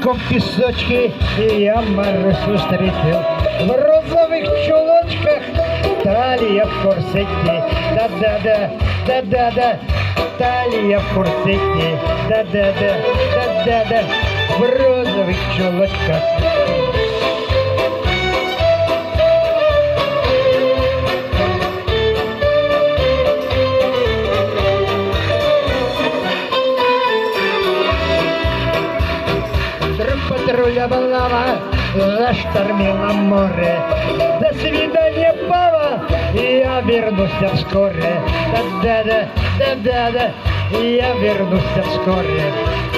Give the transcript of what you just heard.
речком песочки я Марусю встретил. В розовых чулочках, талия в корсете. Да-да-да, да-да-да, талия в корсете. Да-да-да, да-да-да, в розовых чулочках. Патруля облава заштормила море. До свидания, пава, я вернусь вскоре. Да-да-да, да-да-да, я вернусь вскоре.